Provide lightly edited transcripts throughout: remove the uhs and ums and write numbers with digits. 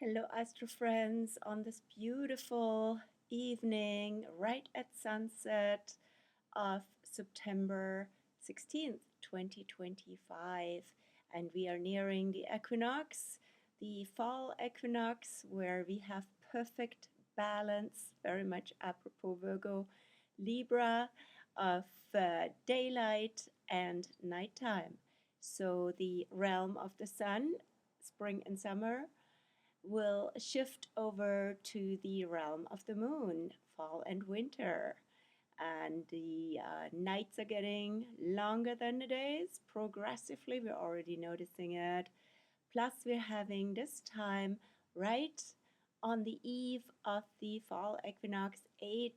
Hello, Astro friends, on this beautiful evening, right at sunset of September 16th, 2025. And we are nearing the equinox, the fall equinox, where we have perfect balance, very much apropos Virgo, Libra, of daylight and nighttime. So the realm of the sun, spring and summer, will shift over to the realm of the moon, fall and winter. And the nights are getting longer than the days progressively. We're already noticing it. Plus, we're having this time right on the eve of the fall equinox a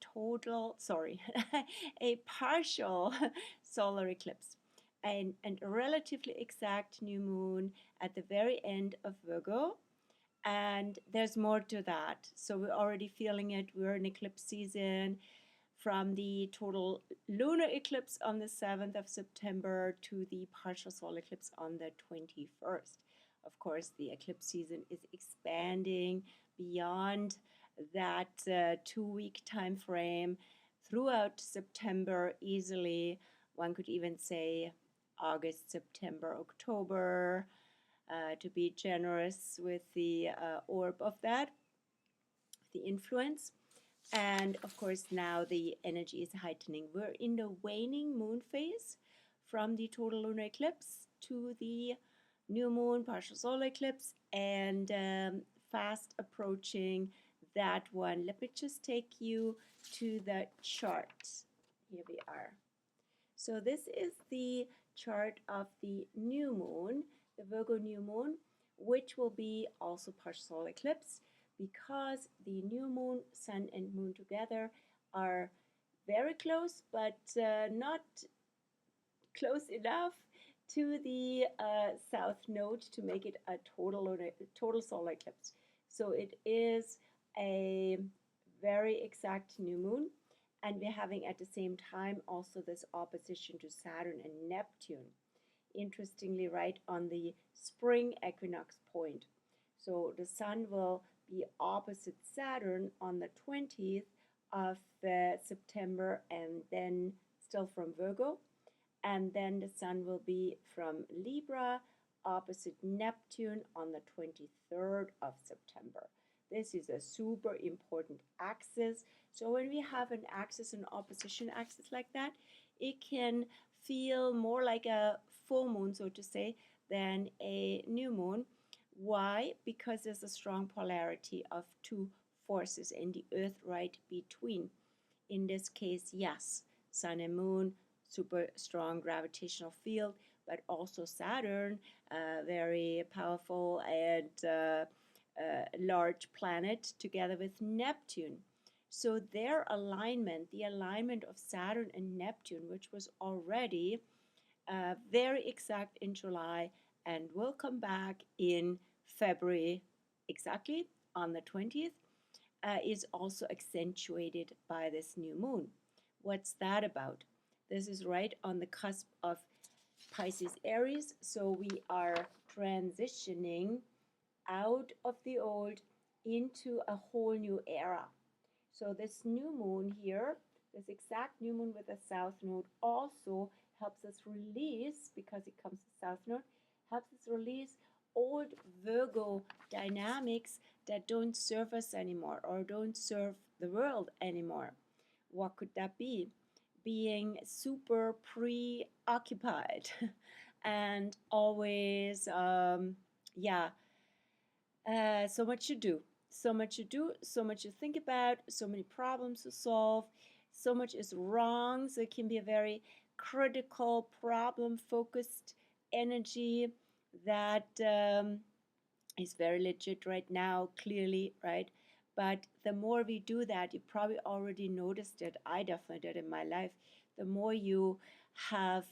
partial solar eclipse and a relatively exact new moon at the very end of Virgo, and there's more to that. So we're already feeling it. We're in eclipse season from the total lunar eclipse on the 7th of September to the partial solar eclipse on the 21st. Of course, the eclipse season is expanding beyond that 2-week time frame throughout September easily. One could even say August, September, October, to be generous with the orb of that, the influence. And of course, now the energy is heightening. We're in the waning moon phase from the total lunar eclipse to the new moon, partial solar eclipse, and fast approaching that one. Let me just take you to the chart. Here we are. So this is the chart of the new moon, the Virgo new moon, which will be also partial solar eclipse, because the new moon, sun and moon together are very close, but not close enough to the south node to make it a total solar eclipse. So it is a very exact new moon. And we're having at the same time also this opposition to Saturn and Neptune. Interestingly, right on the Spring Equinox point. So the sun will be opposite Saturn on the 20th of September, and then still from Virgo. And then the sun will be from Libra opposite Neptune on the 23rd of September. This is a super important axis. So when we have an axis, an opposition axis like that, it can feel more like a full moon, so to say, than a new moon. Why? Because there's a strong polarity of two forces in the earth right between. In this case, yes, sun and moon, super strong gravitational field, but also Saturn, very powerful and large planet, together with Neptune. So their alignment, the alignment of Saturn and Neptune, which was already very exact in July and will come back in February exactly on the 20th, is also accentuated by this new moon. What's that about? This is right on the cusp of Pisces Aries, so we are transitioning out of the old into a whole new era. So this new moon here, this exact new moon with a south node, also helps us release, because it comes to south node, helps us release old Virgo dynamics that don't serve us anymore or don't serve the world anymore. What could that be? Being super preoccupied and always, so much to do, so much to think about, so many problems to solve, so much is wrong. So it can be a very critical, problem-focused energy that is very legit right now, clearly, right? But the more we do that, you probably already noticed it. I definitely did in my life. The more you have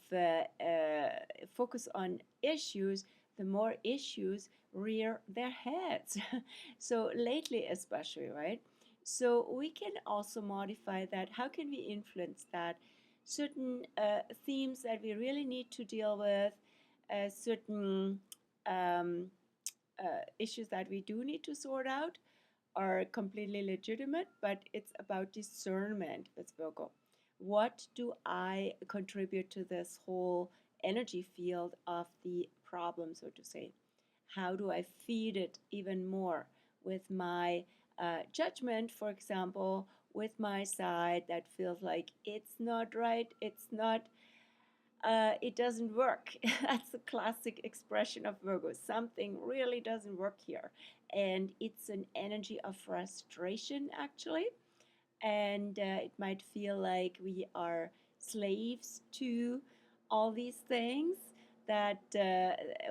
focus on issues, the more issues rear their heads. So lately especially, right? So we can also modify that. How can we influence that? Certain themes that we really need to deal with, certain issues that we do need to sort out are completely legitimate, but it's about discernment with Virgo. What do I contribute to this whole energy field of the problem, so to say? How do I feed it even more with my judgment, for example, with my side that feels like it's not right, it doesn't work. That's a classic expression of Virgo. Something really doesn't work here. And it's an energy of frustration, actually. And it might feel like we are slaves to all these things that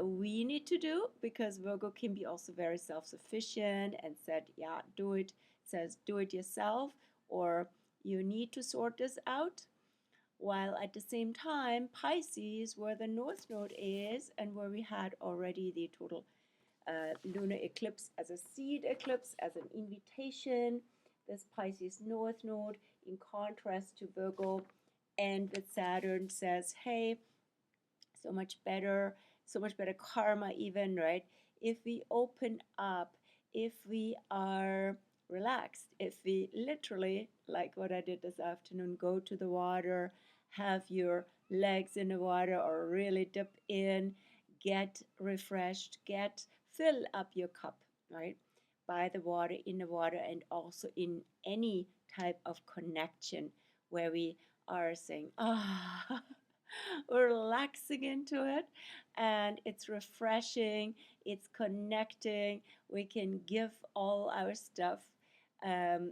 we need to do, because Virgo can be also very self-sufficient and said, yeah, do it, says do it yourself, or you need to sort this out. While at the same time, Pisces, where the North Node is, and where we had already the total lunar eclipse as a seed eclipse, as an invitation, this Pisces North Node in contrast to Virgo, and with Saturn says, hey, so much better karma even, right? If we open up, if we are relaxed, if we literally, like what I did this afternoon, go to the water, have your legs in the water or really dip in, get refreshed, fill up your cup, right? By the water, in the water, and also in any type of connection where we are saying, ah, we're relaxing into it, and it's refreshing, it's connecting. We can give all our stuff um,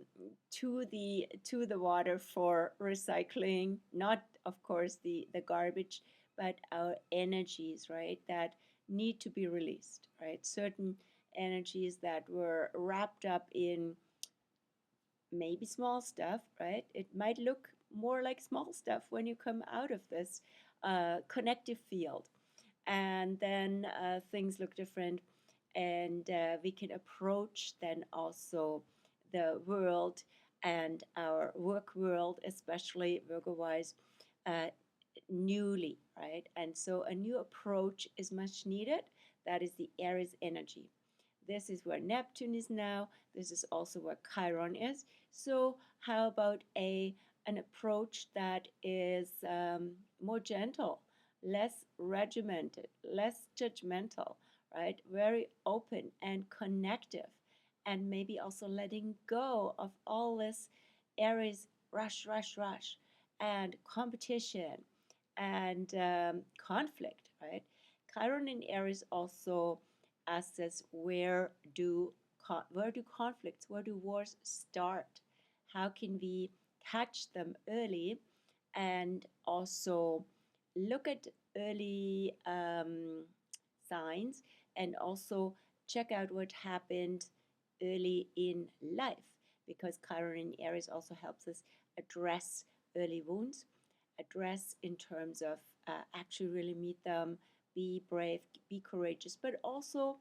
to the water for recycling, not of course the garbage, but our energies, right, that need to be released, right? Certain energies that were wrapped up in maybe small stuff, right? It might look more like small stuff when you come out of this connective field. And then things look different, and we can approach then also the world and our work world, especially Virgo wise, uh, newly, right? And so a new approach is much needed. That is the Aries energy. This is where Neptune is now. This is also where Chiron is. So how about an approach that is more gentle, less regimented, less judgmental, right? Very open and connective, and maybe also letting go of all this Aries rush, rush, rush, and competition and conflict, right? Chiron in Aries also asks us, where do conflicts, where do wars start? How can we catch them early, and also look at early signs, and also check out what happened early in life, because Chiron in Aries also helps us address early wounds, address in terms of actually really meet them, be brave, be courageous, but also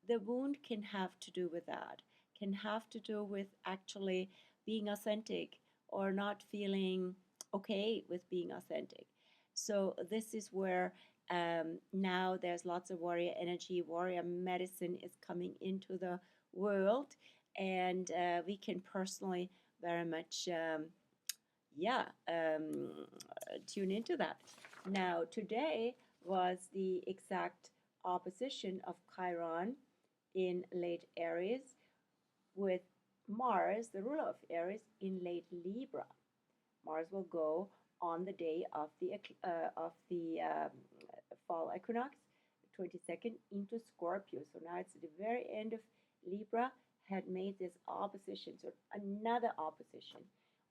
the wound can have to do with that, can have to do with actually being authentic or not feeling okay with being authentic. So this is where now there's lots of warrior energy, warrior medicine is coming into the world, and we can personally very much tune into that. Now, today was the exact opposition of Chiron in late Aries, with Mars, the ruler of Aries, in late Libra. Mars will go on the day of the fall equinox, the 22nd, into Scorpio. So now it's at the very end of Libra, had made this opposition, so another opposition,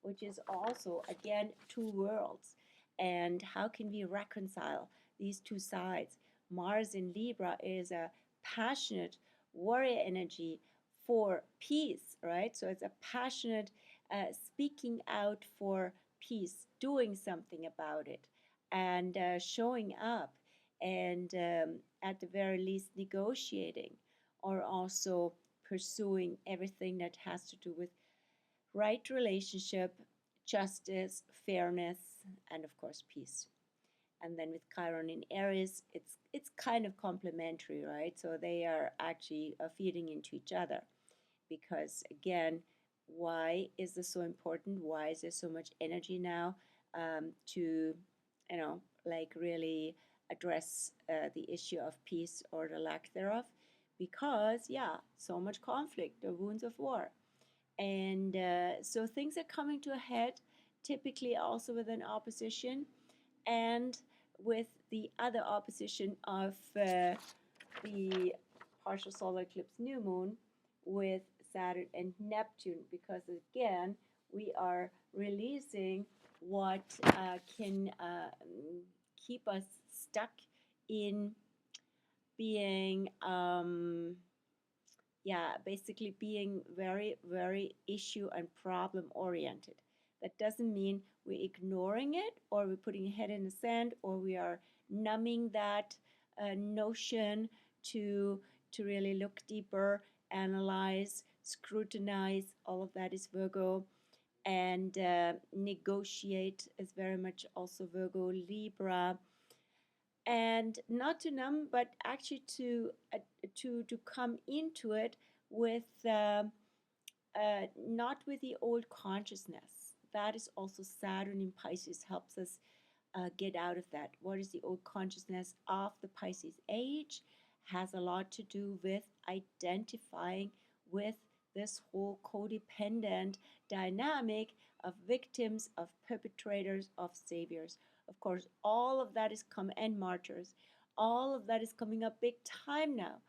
which is also again two worlds. And how can we reconcile these two sides? Mars in Libra is a passionate warrior energy for peace, right? So it's a passionate speaking out for peace, doing something about it, and showing up, and at the very least negotiating, or also pursuing everything that has to do with right relationship, justice, fairness, and of course peace. And then with Chiron in Aries, it's kind of complementary, right? So they are actually feeding into each other. Because again, why is this so important? Why is there so much energy now to, like really address the issue of peace or the lack thereof? Because, yeah, so much conflict, the wounds of war. And so things are coming to a head, typically also with an opposition and with the other opposition of the partial solar eclipse new moon with Saturn and Neptune, because again, we are releasing what can keep us stuck in being basically being very, very issue and problem oriented. That doesn't mean we're ignoring it or we're putting a head in the sand or we are numbing that notion to really look deeper, analyze, scrutinize. All of that is Virgo. And negotiate is very much also Virgo, Libra, and not to numb, but actually to come into it with not with the old consciousness. That is also Saturn in Pisces helps us get out of that. What is the old consciousness of the Pisces age? Has a lot to do with identifying with this whole codependent dynamic of victims, of perpetrators, of saviors. Of course, all of that is and martyrs. All of that is coming up big time now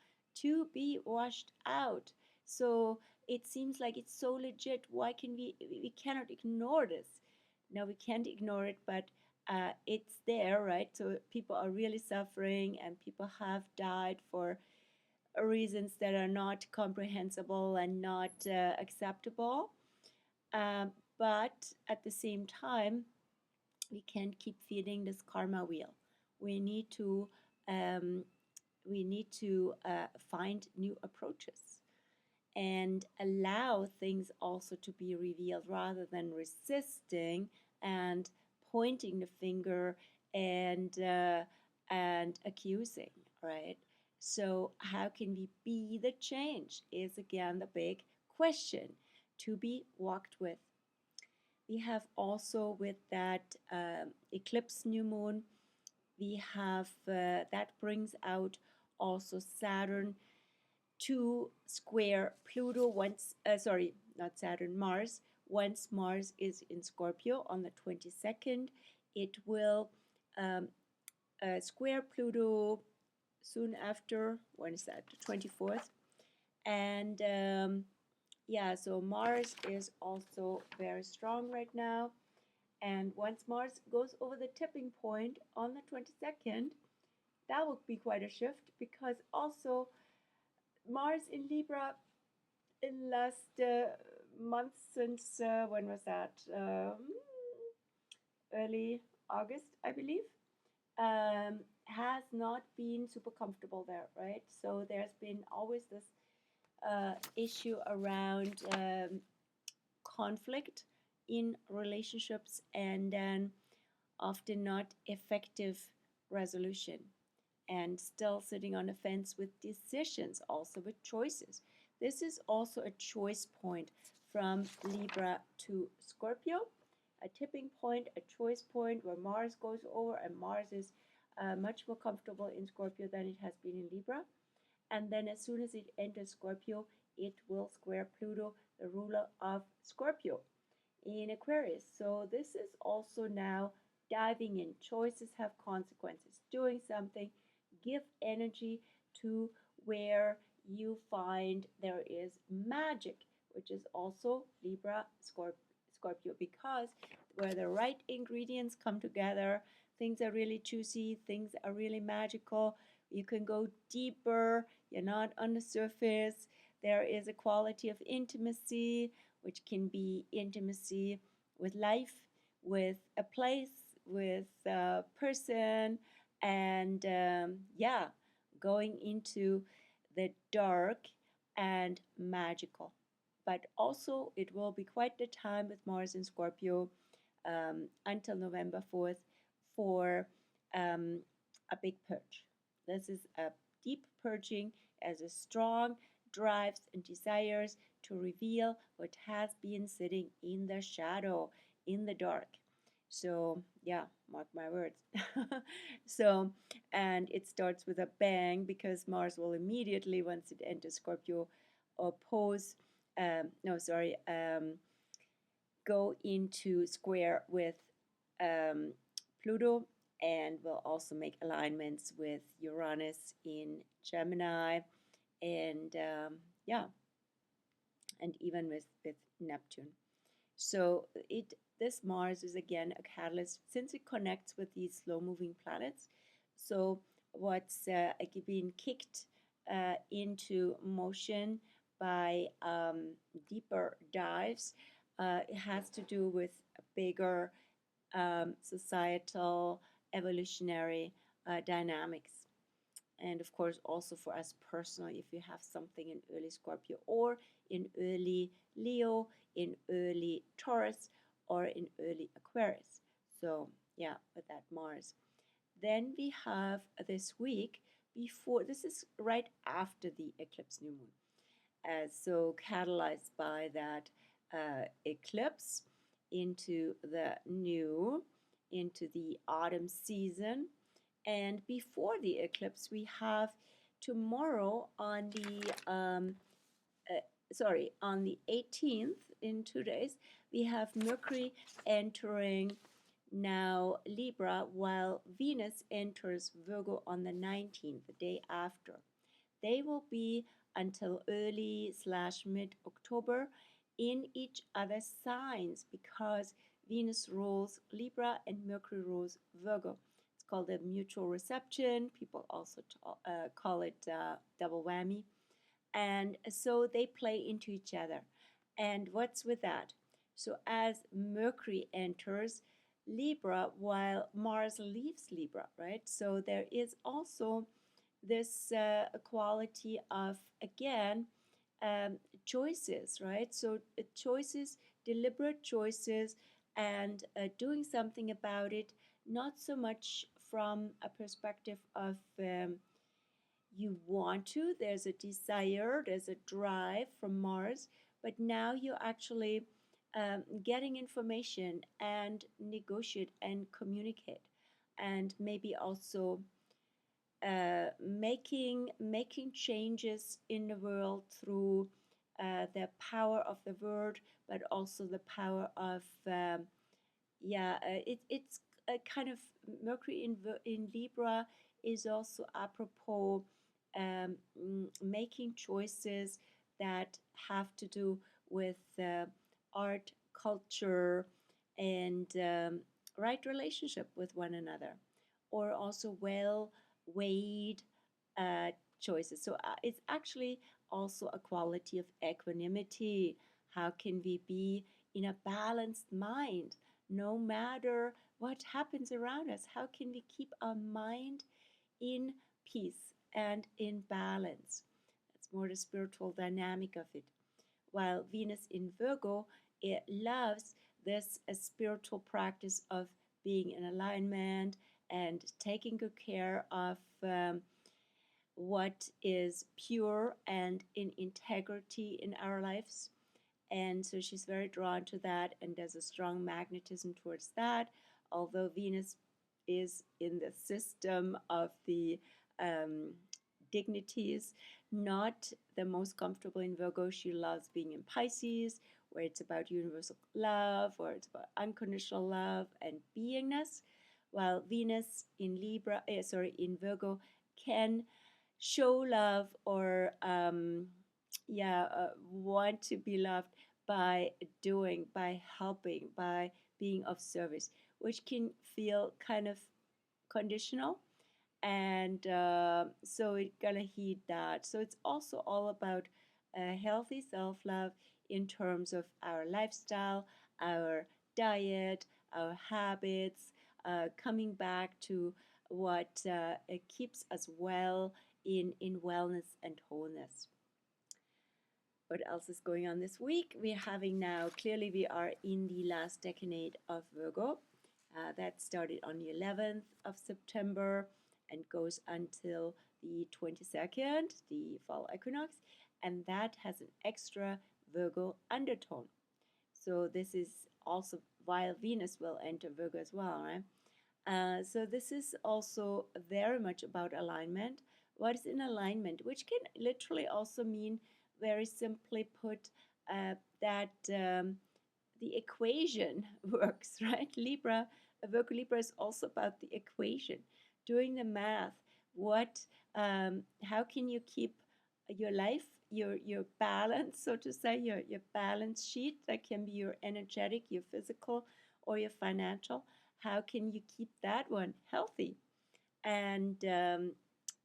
to be washed out. So it seems like it's so legit. Why can we cannot ignore this? No, we can't ignore it, but it's there, right? So people are really suffering and people have died for reasons that are not comprehensible and not acceptable. But at the same time, we can't keep feeding this karma wheel. We need to um, find new approaches and allow things also to be revealed rather than resisting and pointing the finger and accusing, right? So how can we be the change is again the big question to be walked with. We have also with that eclipse new moon, we have that brings out also Saturn to square Pluto once, sorry, not Saturn, Mars. Once Mars is in Scorpio on the 22nd, it will square Pluto soon after. When is that? The 24th. And so Mars is also very strong right now. And once Mars goes over the tipping point on the 22nd, that will be quite a shift because also Mars in Libra in last month since when was that? Early August, I believe. Has not been super comfortable there, right? So there's been always this issue around conflict in relationships and then often not effective resolution and still sitting on the fence with decisions, also with choices. This is also a choice point from Libra to Scorpio, a tipping point, a choice point where Mars goes over, and Mars is much more comfortable in Scorpio than it has been in Libra. And then as soon as it enters Scorpio, it will square Pluto, the ruler of Scorpio, in Aquarius. So this is also now diving in. Choices have consequences. Doing something, give energy to where you find there is magic, which is also Libra, Scorpio, because where the right ingredients come together, things are really juicy, things are really magical. You can go deeper, you're not on the surface. There is a quality of intimacy, which can be intimacy with life, with a place, with a person, and going into the dark and magical. But also, it will be quite the time with Mars in Scorpio until November 4th for a big purge. This is a deep purging as a strong drives and desires to reveal what has been sitting in the shadow, in the dark. So, yeah, mark my words. So, and it starts with a bang because Mars will immediately, once it enters Scorpio, oppose, no, sorry, go into square with um, Pluto, and will also make alignments with Uranus in Gemini, and yeah, and even with Neptune. So this Mars is again a catalyst since it connects with these slow-moving planets. So what's being kicked into motion by deeper dives, it has to do with bigger societal evolutionary dynamics. And of course, also for us personally, if you have something in early Scorpio or in early Leo, in early Taurus, or in early Aquarius. So, yeah, with that Mars. Then we have this week before, this is right after the eclipse new moon. So, catalyzed by that eclipse into the new, into the autumn season. And before the eclipse, we have tomorrow on the on the 18th, in 2 days, we have Mercury entering now Libra, while Venus enters Virgo on the 19th, the day after. They will be until early slash mid October in each other's signs because Venus rules Libra and Mercury rules Virgo. It's called a mutual reception. People also call it double whammy. And so they play into each other. And what's with that? So as Mercury enters Libra while Mars leaves Libra, right? So there is also this quality of, again, choices, right? So choices, deliberate choices, and doing something about it, not so much from a perspective of you want to, there's a desire, there's a drive from Mars, but now you're actually getting information and negotiate and communicate, and maybe also making changes in the world through the power of the word, but also the power of it's a kind of Mercury in Libra is also apropos making choices that have to do with art, culture, and right relationship with one another, or also well weighed uh, choices. So it's actually also a quality of equanimity. How can we be in a balanced mind no matter what happens around us? How can we keep our mind in peace and in balance? That's more the spiritual dynamic of it. While Venus in Virgo, it loves this spiritual practice of being in alignment and taking good care of what is pure and in integrity in our lives. And so she's very drawn to that, and there's a strong magnetism towards that. Although Venus is in the system of the um, dignities, not the most comfortable in Virgo. She loves being in Pisces, where it's about universal love, or it's about unconditional love and beingness. While Venus in in Virgo can show love or want to be loved by doing, by helping, by being of service, which can feel kind of conditional. And so it gonna heed that. So it's also all about healthy self-love in terms of our lifestyle, our diet, our habits, coming back to what keeps us well in wellness and wholeness. What else is going on this week? We're having now, clearly we are in the last decade of Virgo. That started on the 11th of September and goes until the 22nd, the fall equinox, and that has an extra Virgo undertone. So this is also while Venus will enter Virgo as well, right? So this is also very much about alignment. What is in alignment? Which can literally also mean, very simply put, that the equation works, right? Libra, Virgo Libra is also about the equation, doing the math. What, how can you keep your life, your balance, so to say, your balance sheet? That can be your energetic, your physical, or your financial. How can you keep that one healthy and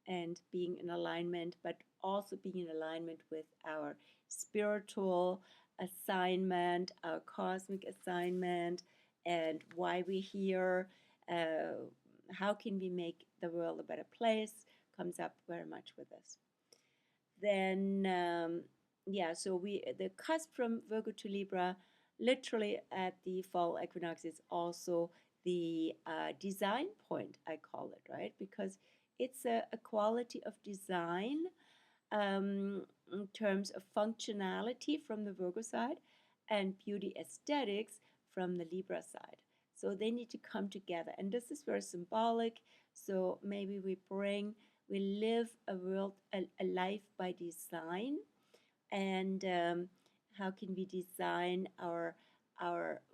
and being in alignment, but also being in alignment with our spiritual assignment, our cosmic assignment, and why we're here. How can we make the world a better place? Comes up very much with this. Then, yeah, so the cusp from Virgo to Libra, literally at the fall equinox, is also the design point, I call it, right? Because it's a quality of design in terms of functionality from the Virgo side and beauty aesthetics from the Libra side. So they need to come together. And this is very symbolic. So maybe we live a world, a life by design. And how can we design our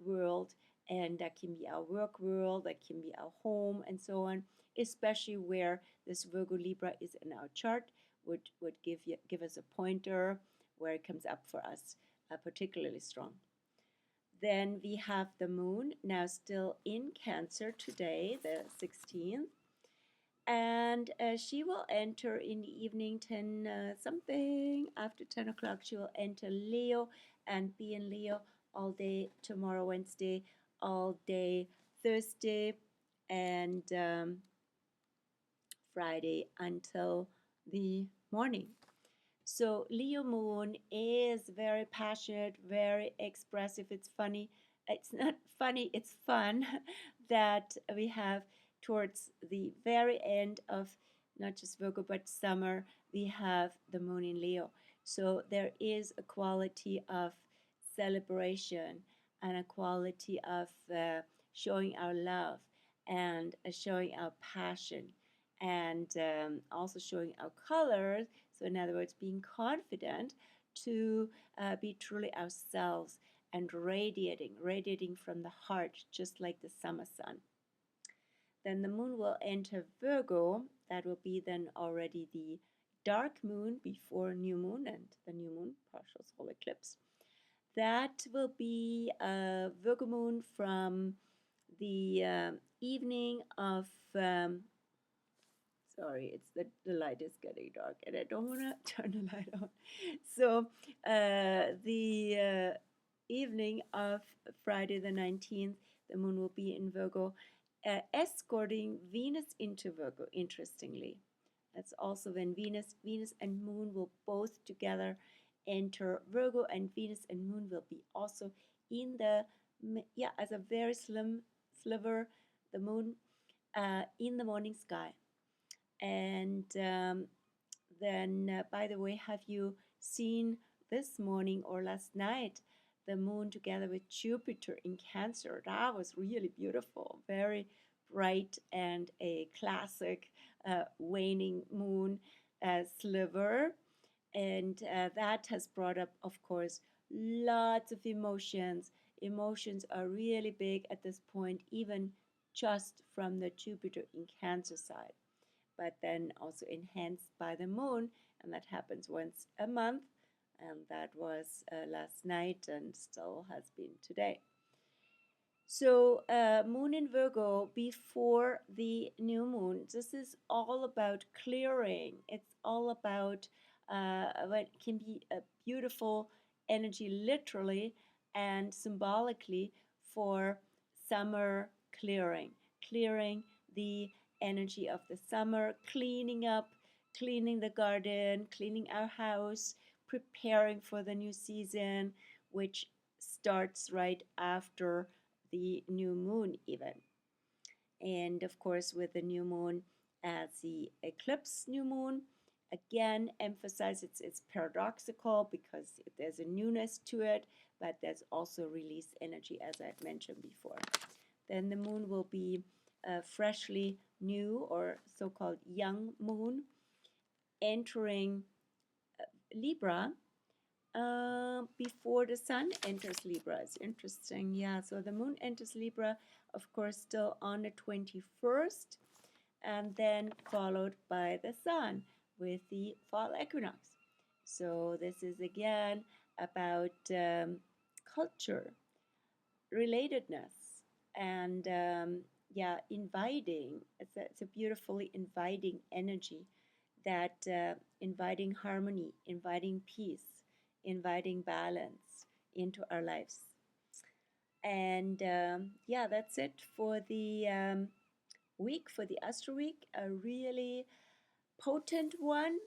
world? And that can be our work world, that can be our home, and so on, especially where this Virgo Libra is in our chart, would give us a pointer where it comes up for us particularly strong. Then we have the moon, now still in Cancer today, the 16th. And she will enter in the evening 10 something, after 10 o'clock. She will enter Leo and be in Leo all day tomorrow, Wednesday, all day Thursday, and Friday until the morning. So Leo moon is very passionate, very expressive. It's funny. It's not funny, it's fun that we have towards the very end of not just Virgo but summer, we have the moon in Leo. So there is a quality of celebration and a quality of showing our love and showing our passion and also showing our colors. So, in other words, being confident to be truly ourselves and radiating from the heart, just like the summer sun. Then the moon will enter Virgo. That will be then already the dark moon before new moon and the new moon, partial solar eclipse. That will be a Virgo moon from the evening of sorry, it's the light is getting dark and I don't want to turn the light on. So the evening of Friday the 19th, the moon will be in Virgo, escorting Venus into Virgo, interestingly. That's also when Venus and moon will both together enter Virgo, and Venus and moon will be also in the, yeah, as a very slim sliver, the moon in the morning sky. And then, by the way, have you seen this morning or last night the moon together with Jupiter in Cancer? That was really beautiful, very bright, and a classic waning moon sliver. And that has brought up, of course, lots of emotions. Emotions are really big at this point, even just from the Jupiter in Cancer side, but then also enhanced by the moon, and that happens once a month, and that was last night and still has been today. So moon in Virgo before the new moon, this is all about clearing. It's all about what can be a beautiful energy, literally and symbolically, for summer clearing, clearing the energy of the summer, cleaning up, cleaning the garden, cleaning our house, preparing for the new season, which starts right after the new moon even. And of course, with the new moon as the eclipse new moon, again, emphasize it's paradoxical because there's a newness to it, but there's also release energy, as I've mentioned before. Then the moon will be a freshly new or so-called young moon entering Libra before the sun enters Libra. It's interesting, yeah. So the moon enters Libra, of course, still on the 21st, and then followed by the sun with the fall equinox. So this is again about culture, relatedness, and yeah, inviting. It's a beautifully inviting energy that inviting harmony, inviting peace, inviting balance into our lives. And yeah, that's it for the week, for the Astro Week. A really potent one.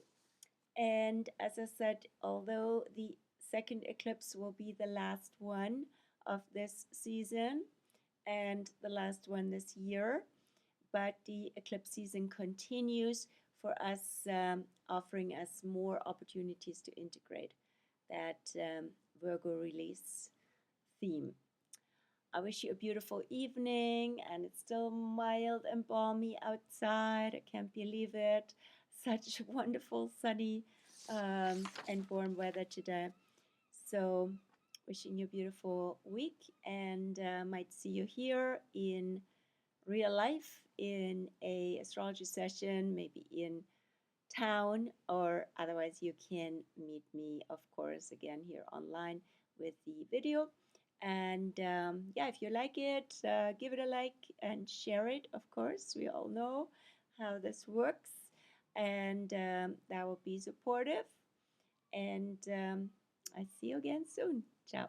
And as I said, although the second eclipse will be the last one of this season and the last one this year, but the eclipse season continues for us, offering us more opportunities to integrate that Virgo release theme. I wish you a beautiful evening, and it's still mild and balmy outside. I can't believe it. Such wonderful sunny and warm weather today. So, wishing you a beautiful week, and might see you here in real life in a astrology session, maybe in town, or otherwise you can meet me, of course, again here online with the video. And yeah, if you like it, give it a like and share it, of course. We all know how this works, and that will be supportive. And I see you again soon. Ciao.